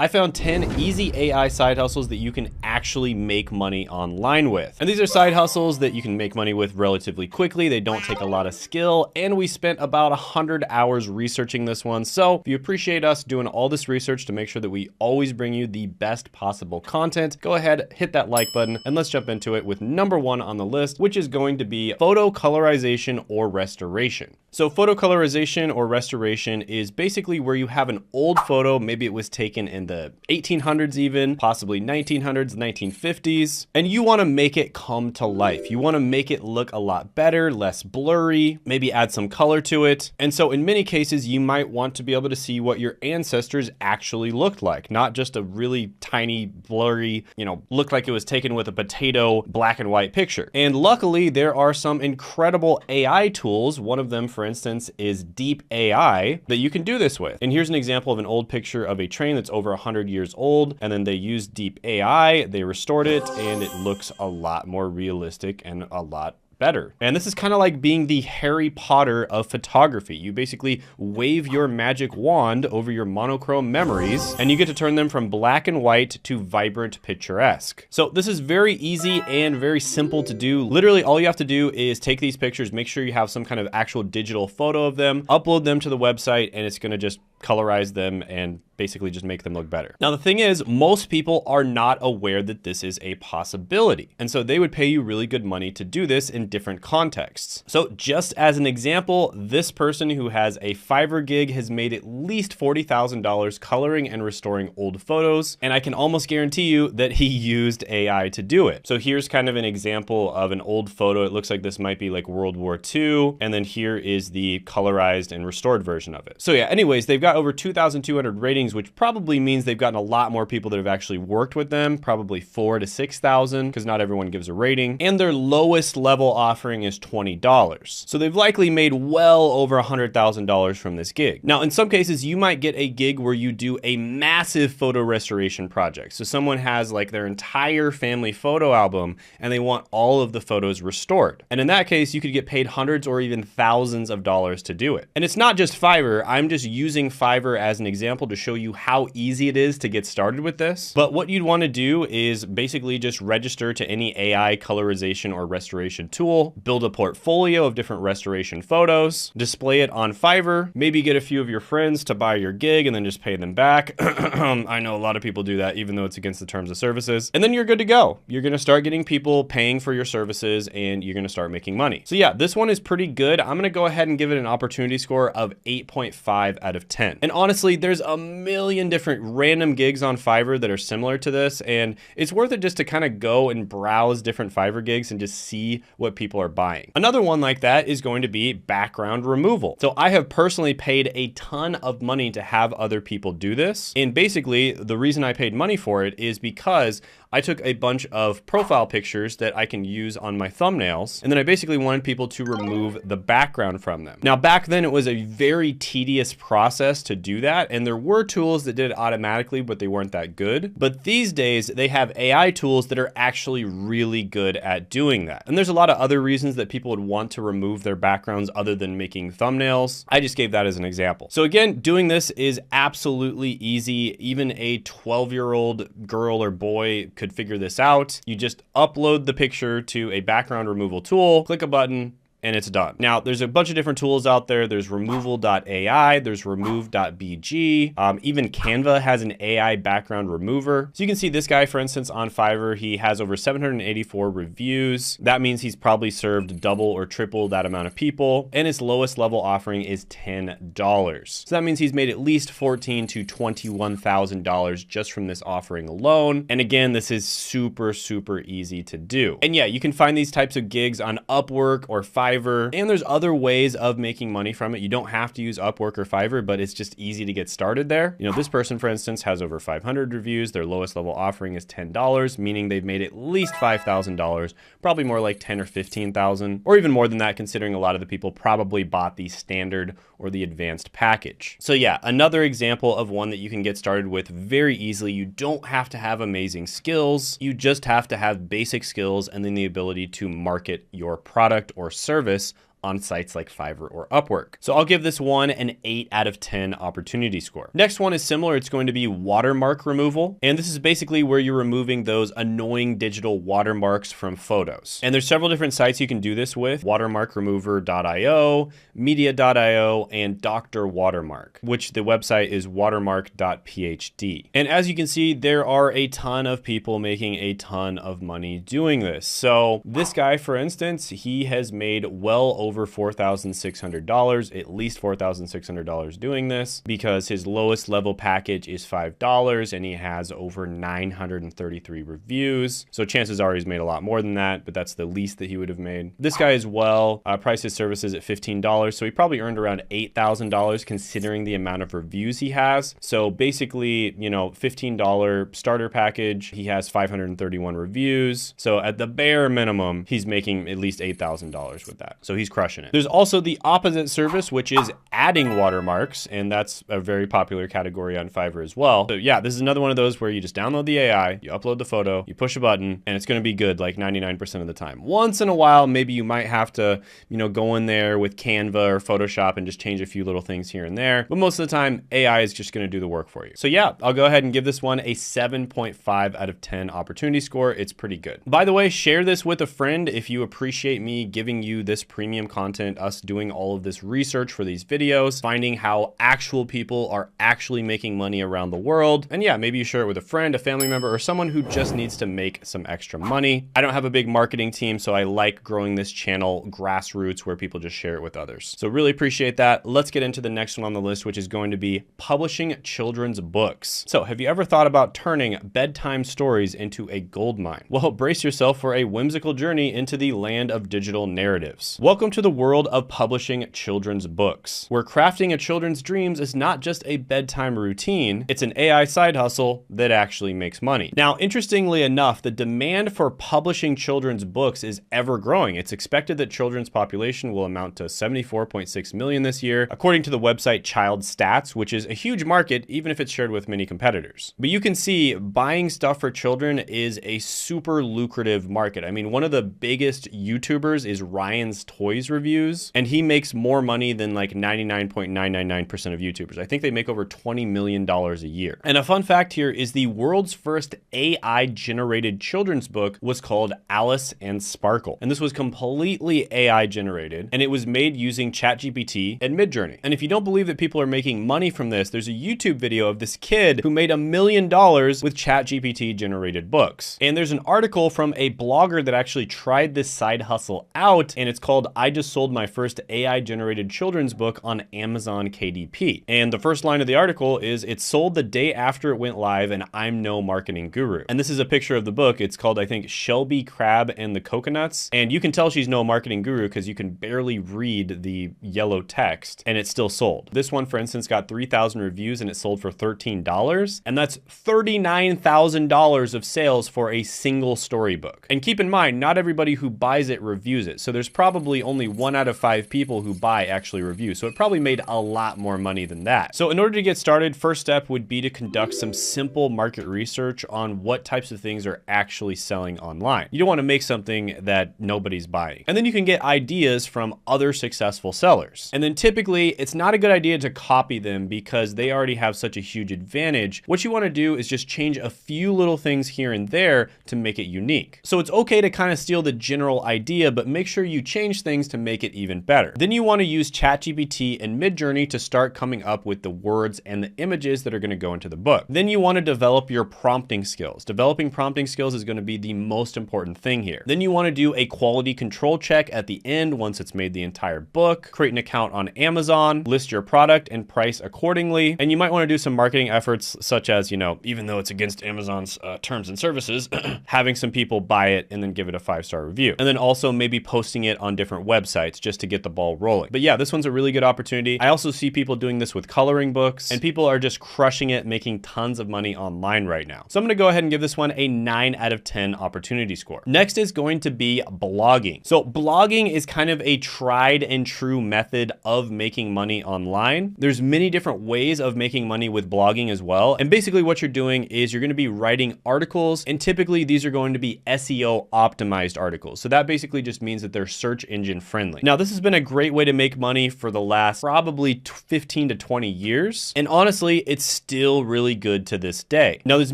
I found 10 easy AI side hustles that you can actually make money online with. And these are side hustles that you can make money with relatively quickly. They don't take a lot of skill, and we spent about 100 hours researching this one. So if you appreciate us doing all this research to make sure that we always bring you the best possible content, go ahead, hit that like button, and let's jump into it with number 1 on the list, which is going to be photo colorization or restoration. So photo colorization or restoration is basically where you have an old photo, maybe it was taken in the 1800s even, possibly 1900s, 1950s, and you want to make it come to life. You want to make it look a lot better, less blurry, maybe add some color to it. And so in many cases, you might want to be able to see what your ancestors actually looked like, not just a really tiny, blurry, looked like it was taken with a potato black and white picture. And luckily, there are some incredible AI tools. One of them, for instance, is Deep AI that you can do this with. And here's an example of an old picture of a train that's over 100 years old. And then they used Deep AI, they restored it, and it looks a lot more realistic and a lot better. And this is kind of like being the Harry Potter of photography. You basically wave your magic wand over your monochrome memories and you get to turn them from black and white to vibrant picturesque. So this is very easy and very simple to do. Literally all you have to do is take these pictures, make sure you have some kind of actual digital photo of them, upload them to the website, and it's going to just colorize them and basically just make them look better. Now, the thing is, most people are not aware that this is a possibility. And so they would pay you really good money to do this in different contexts. So just as an example, this person who has a Fiverr gig has made at least $40,000 coloring and restoring old photos. And I can almost guarantee you that he used AI to do it. So here's kind of an example of an old photo. It looks like this might be like World War II. And then here is the colorized and restored version of it. So yeah, anyways, they've got over 2,200 ratings, which probably means they've gotten a lot more people that have actually worked with them, probably 4,000 to 6,000, because not everyone gives a rating. And their lowest level offering is $20. So they've likely made well over $100,000 from this gig. Now, in some cases, you might get a gig where you do a massive photo restoration project. So someone has like their entire family photo album and they want all of the photos restored. And in that case, you could get paid hundreds or even thousands of dollars to do it. And it's not just Fiverr. I'm just using Fiverr as an example to show you how easy it is to get started with this. But what you'd want to do is basically just register to any AI colorization or restoration tool, build a portfolio of different restoration photos, display it on Fiverr, maybe get a few of your friends to buy your gig and then just pay them back. I know a lot of people do that, even though it's against the terms of services. And then you're good to go. You're going to start getting people paying for your services and you're going to start making money. So yeah, this one is pretty good. I'm going to go ahead and give it an opportunity score of 8.5 out of 10. And honestly, there's a million different random gigs on Fiverr that are similar to this, and it's worth it just to kind of go and browse different Fiverr gigs and just see what people are buying. Another one like that is going to be background removal. So I have personally paid a ton of money to have other people do this. And basically the reason I paid money for it is because I took a bunch of profile pictures that I can use on my thumbnails, and then I basically wanted people to remove the background from them. Now, back then it was a very tedious process to do that, and there were tools that did it automatically, but they weren't that good. But these days, they have AI tools that are actually really good at doing that. And there's a lot of other reasons that people would want to remove their backgrounds other than making thumbnails. I just gave that as an example. So again, doing this is absolutely easy. Even a 12-year-old girl or boy could figure this out. You just upload the picture to a background removal tool, click a button, and it's done. Now, there's a bunch of different tools out there. There's removal.ai, there's remove.bg. Even Canva has an AI background remover. So you can see this guy, for instance, on Fiverr, he has over 784 reviews. That means he's probably served double or triple that amount of people. And his lowest level offering is $10. So that means he's made at least $14,000 to $21,000 just from this offering alone. And again, this is super, super easy to do. And yeah, you can find these types of gigs on Upwork or Fiverr. And there's other ways of making money from it. You don't have to use Upwork or Fiverr, but it's just easy to get started there. You know, this person, for instance, has over 500 reviews. Their lowest level offering is $10, meaning they've made at least $5,000, probably more like 10 or 15,000, or even more than that, considering a lot of the people probably bought the standard or the advanced package. So yeah, another example of one that you can get started with very easily. You don't have to have amazing skills. You just have to have basic skills and then the ability to market your product or service on sites like Fiverr or Upwork. So I'll give this one an 8 out of 10 opportunity score. Next one is similar. It's going to be watermark removal. And this is basically where you're removing those annoying digital watermarks from photos. And there's several different sites you can do this with: watermarkremover.io, media.io, and Dr. Watermark, which the website is watermark.phd. And as you can see, there are a ton of people making a ton of money doing this. So this guy, for instance, he has made well over $4,600, at least $4,600 doing this, because his lowest level package is $5 and he has over 933 reviews. So chances are he's made a lot more than that, but that's the least that he would have made. This guy as well priced his services at $15. So he probably earned around $8,000 considering the amount of reviews he has. So basically, you know, $15 starter package, he has 531 reviews. So at the bare minimum, he's making at least $8,000 with that. So he's crushing it. There's also the opposite service, which is adding watermarks. And that's a very popular category on Fiverr as well. So yeah, this is another one of those where you just download the AI, you upload the photo, you push a button, and it's going to be good like 99% of the time. Once in a while, maybe you might have to, you know, go in there with Canva or Photoshop and just change a few little things here and there. But most of the time, AI is just going to do the work for you. So yeah, I'll go ahead and give this one a 7.5 out of 10 opportunity score. It's pretty good. By the way, share this with a friend if you appreciate me giving you this premium content, us doing all of this research for these videos, finding how actual people are actually making money around the world. And yeah, maybe you share it with a friend, a family member, or someone who just needs to make some extra money. I don't have a big marketing team, so I like growing this channel grassroots where people just share it with others. So really appreciate that. Let's get into the next one on the list, which is going to be publishing children's books. So have you ever thought about turning bedtime stories into a goldmine? Well, brace yourself for a whimsical journey into the land of digital narratives. Welcome to the world of publishing children's books, where crafting a children's dreams is not just a bedtime routine, it's an AI side hustle that actually makes money. Now, interestingly enough, the demand for publishing children's books is ever growing. It's expected that children's population will amount to 74.6 million this year, according to the website Child Stats, which is a huge market, even if it's shared with many competitors. But you can see buying stuff for children is a super lucrative market. I mean, one of the biggest YouTubers is Ryan's Toys Reviews, and he makes more money than like 99.999% of YouTubers. I think they make over $20 million a year. And a fun fact here is the world's first AI generated children's book was called Alice and Sparkle. And this was completely AI generated, and it was made using ChatGPT and Midjourney. And if you don't believe that people are making money from this, there's a YouTube video of this kid who made $1 million with ChatGPT generated books. And there's an article from a blogger that actually tried this side hustle out, and it's called I Just Sold My First AI Generated Children's Book on Amazon KDP. And the first line of the article is, "It sold the day after it went live and I'm no marketing guru." And this is a picture of the book. It's called, I think, Shelby Crab and the Coconuts. And you can tell she's no marketing guru because you can barely read the yellow text, and it's still sold. This one, for instance, got 3,000 reviews and it sold for $13. And that's $39,000 of sales for a single storybook. And keep in mind, not everybody who buys it reviews it. So there's probably only 1 out of 5 people who buy actually review. So it probably made a lot more money than that. So in order to get started, first step would be to conduct some simple market research on what types of things are actually selling online. You don't want to make something that nobody's buying. And then you can get ideas from other successful sellers. And then typically it's not a good idea to copy them because they already have such a huge advantage. What you want to do is just change a few little things here and there to make it unique. So it's okay to kind of steal the general idea, but make sure you change things to make it even better. Then you want to use ChatGPT and Midjourney to start coming up with the words and the images that are going to go into the book. Then you want to develop your prompting skills. Developing prompting skills is going to be the most important thing here. Then you want to do a quality control check at the end once it's made the entire book, create an account on Amazon, list your product and price accordingly. And you might want to do some marketing efforts such as, you know, even though it's against Amazon's terms and services, having some people buy it and then give it a 5-star review. And then also maybe posting it on different websites just to get the ball rolling. But yeah, this one's a really good opportunity. I also see people doing this with coloring books, and people are just crushing it, making tons of money online right now. So I'm going to go ahead and give this one a 9 out of 10 opportunity score. Next is going to be blogging. So blogging is kind of a tried and true method of making money online. There's many different ways of making money with blogging as well. And basically what you're doing is you're going to be writing articles, and typically these are going to be SEO optimized articles. So that basically just means that they're search engine friendly. Now, this has been a great way to make money for the last probably 15 to 20 years. And honestly, it's still really good to this day. Now, there's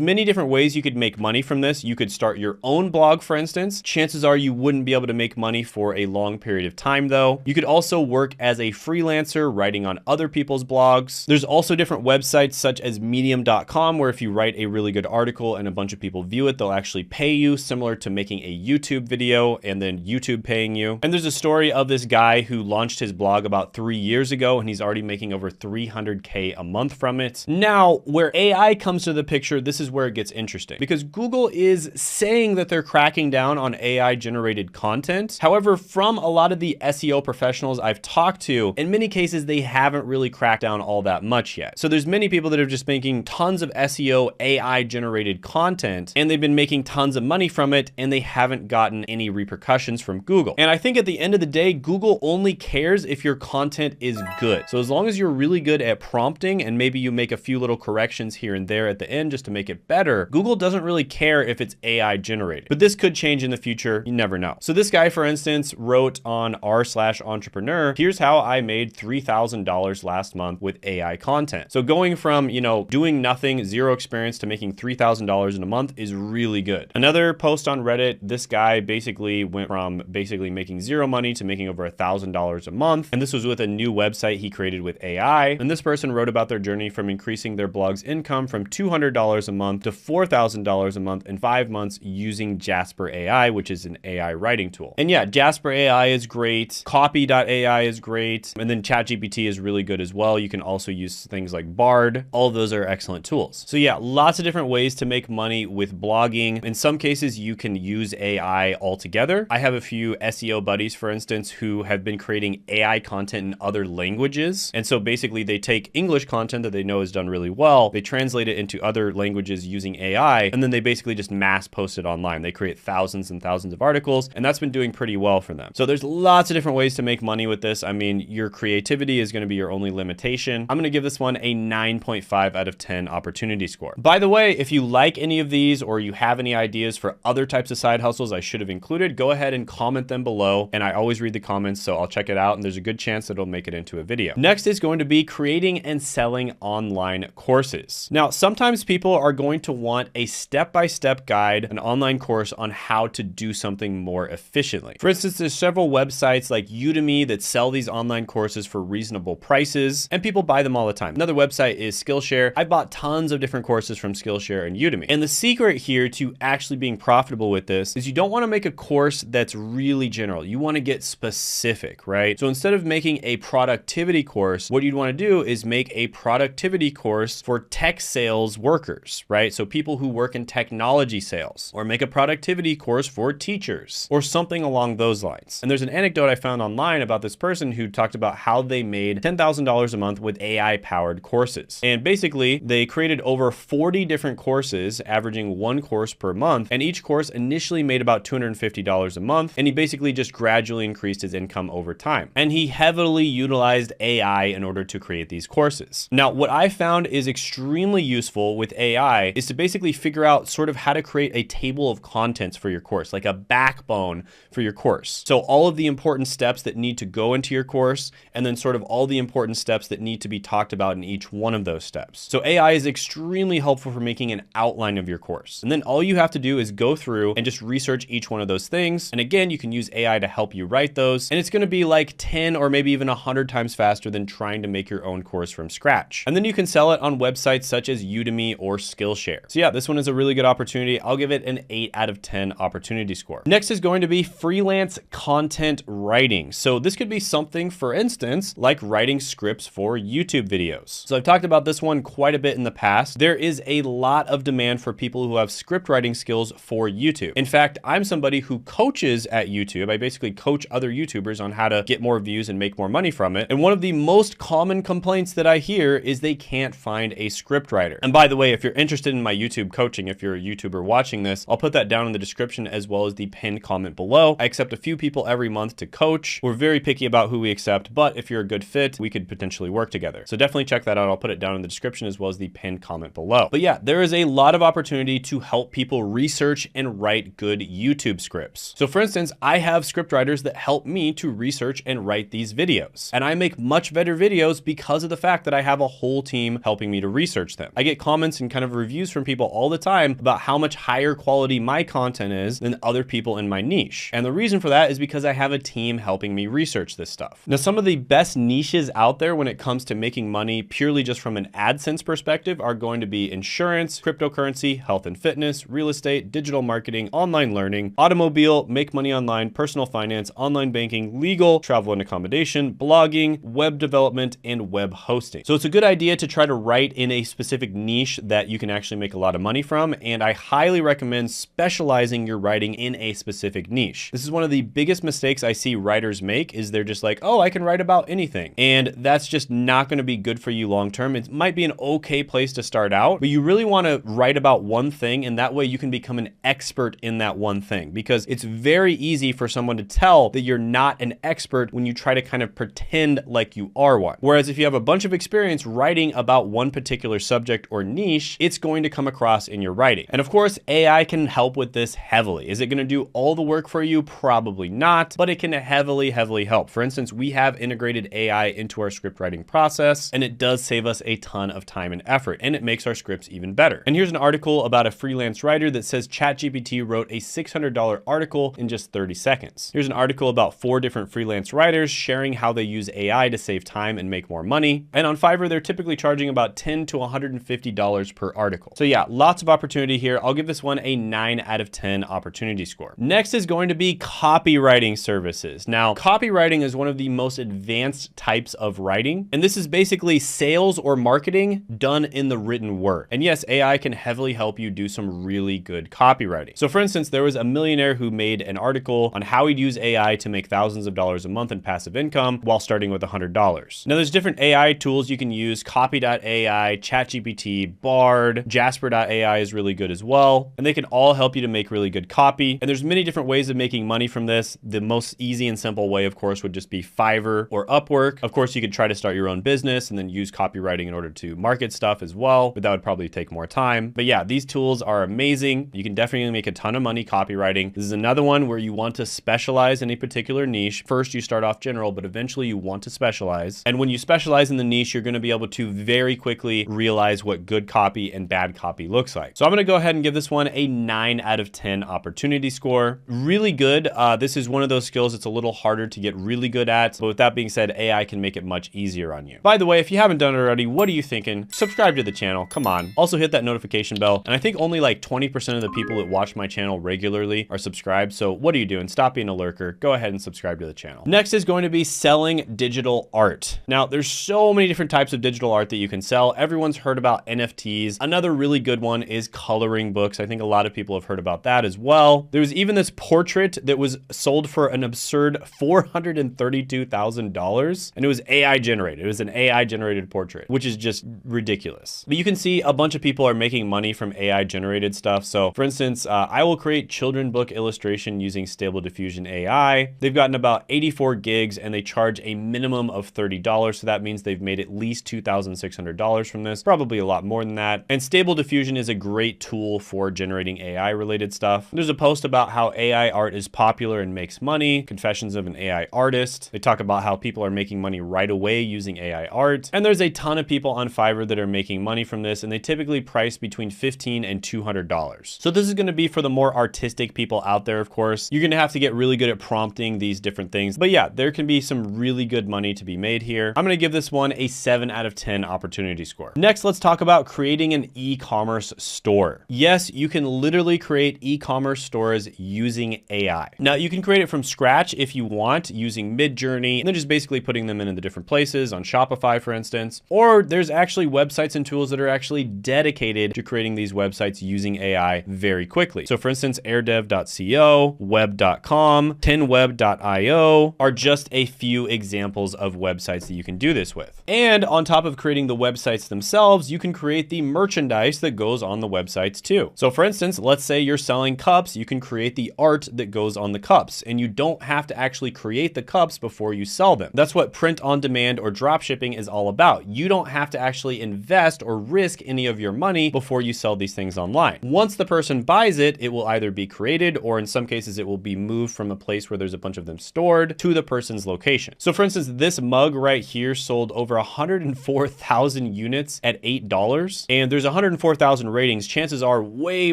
many different ways you could make money from this. You could start your own blog, for instance. Chances are you wouldn't be able to make money for a long period of time though. You could also work as a freelancer writing on other people's blogs. There's also different websites such as medium.com where if you write a really good article and a bunch of people view it, they'll actually pay you, similar to making a YouTube video and then YouTube paying you. And there's a story of this guy who launched his blog about 3 years ago and he's already making over 300K a month from it. Now, where AI comes to the picture, this is where it gets interesting because Google is saying that they're cracking down on AI generated content. However, from a lot of the SEO professionals I've talked to, in many cases, they haven't really cracked down all that much yet. So there's many people that are just making tons of SEO AI generated content and they've been making tons of money from it and they haven't gotten any repercussions from Google. And I think at the end of the day, Google only cares if your content is good. So as long as you're really good at prompting and maybe you make a few little corrections here and there at the end just to make it better, Google doesn't really care if it's AI generated. But this could change in the future. You never know. So this guy, for instance, wrote on r/entrepreneur, here's how I made $3,000 last month with AI content. So going from, doing nothing, zero experience to making $3,000 in a month is really good. Another post on Reddit, this guy basically went from making zero money to making over $1,000 a month. And this was with a new website he created with AI. And this person wrote about their journey from increasing their blog's income from $200 a month to $4,000 a month in 5 months using Jasper AI, which is an AI writing tool. And yeah, Jasper AI is great. Copy.ai is great. And then ChatGPT is really good as well. You can also use things like Bard. All of those are excellent tools. So yeah, lots of different ways to make money with blogging. In some cases, you can use AI altogether. I have a few SEO buddies, for instance, who have been creating AI content in other languages. And so basically they take English content that they know is done really well, they translate it into other languages using AI, and then they basically just mass post it online. They create thousands and thousands of articles, and that's been doing pretty well for them. So there's lots of different ways to make money with this. I mean, your creativity is going to be your only limitation. I'm going to give this one a 9.5 out of 10 opportunity score. By the way, if you like any of these or you have any ideas for other types of side hustles I should have included, go ahead and comment them below. And I always read the comments, so I'll check it out. And there's a good chance that it'll make it into a video. Next is going to be creating and selling online courses. Now, sometimes people are going to want a step-by-step guide, an online course on how to do something more efficiently. For instance, there's several websites like Udemy that sell these online courses for reasonable prices, and people buy them all the time. Another website is Skillshare. I bought tons of different courses from Skillshare and Udemy. And the secret here to actually being profitable with this is you don't want to make a course that's really general. You want to get specific, right? So instead of making a productivity course, what you'd want to do is make a productivity course for tech sales workers, right? So people who work in technology sales, or make a productivity course for teachers or something along those lines. And there's an anecdote I found online about this person who talked about how they made $10,000 a month with AI powered courses. And basically they created over 40 different courses, averaging one course per month. And each course initially made about $250 a month. And he basically just gradually increased his income over time. And he heavily utilized AI in order to create these courses. Now, what I found is extremely useful with AI is to basically figure out sort of how to create a table of contents for your course, like a backbone for your course. So all of the important steps that need to go into your course, and then sort of all the important steps that need to be talked about in each one of those steps. So AI is extremely helpful for making an outline of your course. And then all you have to do is go through and just research each one of those things. And again, you can use AI to help you write those. And it's going to be like 10 or maybe even 100 times faster than trying to make your own course from scratch. And then you can sell it on websites such as Udemy or Skillshare. So yeah, this one is a really good opportunity. I'll give it an 8 out of 10 opportunity score. Next is going to be freelance content writing. So this could be something, for instance, like writing scripts for YouTube videos. So I've talked about this one quite a bit in the past. There is a lot of demand for people who have script writing skills for YouTube. In fact, I'm somebody who coaches at YouTube. I basically coach other YouTubers on how to get more views and make more money from it. And one of the most common complaints that I hear is they can't find a script writer. And by the way, if you're interested in my YouTube coaching, if you're a YouTuber watching this, I'll put that down in the description as well as the pinned comment below. I accept a few people every month to coach. We're very picky about who we accept, but if you're a good fit, we could potentially work together. So definitely check that out. I'll put it down in the description as well as the pinned comment below. But yeah, there is a lot of opportunity to help people research and write good YouTube scripts. So for instance, I have script writers that help me to research and write these videos. And I make much better videos because of the fact that I have a whole team helping me to research them. I get comments and kind of reviews from people all the time about how much higher quality my content is than other people in my niche. And the reason for that is because I have a team helping me research this stuff. Now, some of the best niches out there when it comes to making money purely just from an AdSense perspective are going to be insurance, cryptocurrency, health and fitness, real estate, digital marketing, online learning, automobile, make money online, personal finance, online banking, legal, travel and accommodation, blogging, web development, and web hosting. So it's a good idea to try to write in a specific niche that you can actually make a lot of money from. And I highly recommend specializing your writing in a specific niche. This is one of the biggest mistakes I see writers make is they're just like, oh, I can write about anything. And that's just not going to be good for you long term. It might be an okay place to start out, but you really want to write about one thing, and that way you can become an expert in that one thing, because it's very easy for someone to tell that you're not an expert when you try to kind of pretend like you are one. Whereas if you have a bunch of experience writing about one particular subject or niche, it's going to come across in your writing. And of course, AI can help with this heavily. Is it going to do all the work for you? Probably not, but it can heavily help. For instance, we have integrated AI into our script writing process, and it does save us a ton of time and effort, and it makes our scripts even better. And here's an article about a freelance writer that says ChatGPT wrote a $600 article in just 30 seconds. Here's an article about 4 different freelance writers sharing how they use AI to save time and make more money. And on Fiverr, they're typically charging about $10 to $150 per article. So yeah, lots of opportunity here. I'll give this one a 9 out of 10 opportunity score. Next is going to be copywriting services. Now, copywriting is one of the most advanced types of writing, and this is basically sales or marketing done in the written word. And yes, AI can heavily help you do some really good copywriting. So for instance, there was a millionaire who made an article on how he'd use AI to make thousands of dollars a month in passive income while starting with $100. Now there's different AI tools you can use: Copy.ai, ChatGPT, Bard, Jasper.ai is really good as well. And they can all help you to make really good copy. And there's many different ways of making money from this. The most easy and simple way, of course, would just be Fiverr or Upwork. Of course, you could try to start your own business and then use copywriting in order to market stuff as well, but that would probably take more time. But yeah, these tools are amazing. You can definitely make a ton of money copywriting. This is another one where you want to specialize in a particular niche. First, you start off general, but eventually you want to specialize. And when you specialize in the niche, you're going to be able to very quickly realize what good copy and bad copy looks like. So I'm going to go ahead and give this one a 9 out of 10 opportunity score. Really good. This is one of those skills that's a little harder to get really good at. But with that being said, AI can make it much easier on you. By the way, if you haven't done it already, what are you thinking? Subscribe to the channel. Come on. Also hit that notification bell. And I think only like 20% of the people that watch my channel regularly are subscribed. So what are you doing? Stop being a lurker. Go ahead and subscribe to the channel. Next is going to be selling digital art. Now, there's so many different types of digital art that you can sell. Everyone's heard about NFTs. Another really good one is coloring books. I think a lot of people have heard about that as well. There was even this portrait that was sold for an absurd $432,000, and it was AI generated. It was an AI generated portrait, which is just ridiculous. But you can see a bunch of people are making money from AI generated stuff. So for instance, I will create children book illustration using Stable Diffusion AI. They've gotten about 84 gigs and they charge a minimum of $30. So that means they've made at least $2,600 from this, probably a lot more than that. And Stable Diffusion is a great tool for generating AI related stuff. There's a post about how AI art is popular and makes money. Confessions of an AI Artist. They talk about how people are making money right away using AI art. And there's a ton of people on Fiverr that are making money from this, and they typically price between $15 and $200. So this is going to be for the more artistic people out there, of course. You're going to have to get really good at prompting these different things. But yeah, there can be some really good money to be made here. I'm going to give this one a 7 out of 10 opportunity score. Next, let's talk about creating an e-commerce store. Yes, you can literally create e-commerce stores using AI. Now, you can create it from scratch if you want, using Midjourney, and then just basically putting them in the different places on Shopify, for instance. Or there's actually websites and tools that are actually dedicated to creating these websites using AI very quickly. So for instance, airdev.co, web.com, 10web.io are just a few examples of websites that you can do this with. And on top of creating the websites themselves, you can create the merchandise that goes on the websites too. So for instance, let's say you're selling cups, you can create the art that goes on the cups, and you don't have to actually create the cups before you sell them. That's what print on demand or drop shipping is all about. You don't have to actually invest or risk any of your money before you sell these things online. Once the person buys it, it will either be created, or in some cases it will be moved from a place where there's a a bunch of them stored to the person's location. So for instance, this mug right here sold over 104,000 units at $8, and there's 104,000 ratings. Chances are way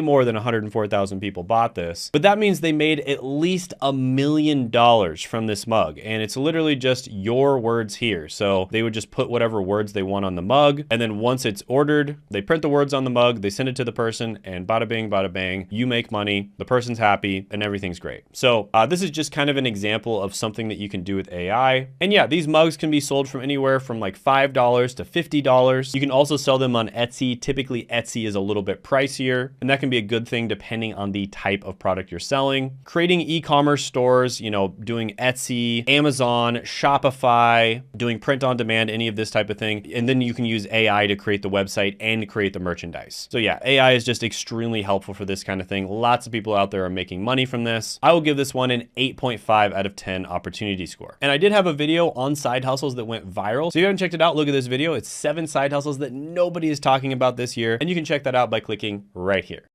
more than 104,000 people bought this, but that means they made at least $1 million from this mug, and it's literally just your words here. So they would just put whatever words they want on the mug, and then once it's ordered, they print the words on the mug, they send it to the person, and bada bing, bada bang, you make money, the person's happy, and everything's great. So this is just kind of an example of something that you can do with AI. And yeah, these mugs can be sold from anywhere from like $5 to $50. You can also sell them on Etsy. Typically, Etsy is a little bit pricier, and that can be a good thing depending on the type of product you're selling. Creating e-commerce stores, you know, doing Etsy, Amazon, Shopify, doing print on demand, any of this type of thing. And then you can use AI to create the website and create the merchandise. So yeah, AI is just extremely helpful for this kind of thing. Lots of people out there are making money from this. I will give this one an 8.5 out of 10 opportunity score. And I did have a video on side hustles that went viral. So if you haven't checked it out, look at this video. It's 7 side hustles that nobody is talking about this year. And you can check that out by clicking right here.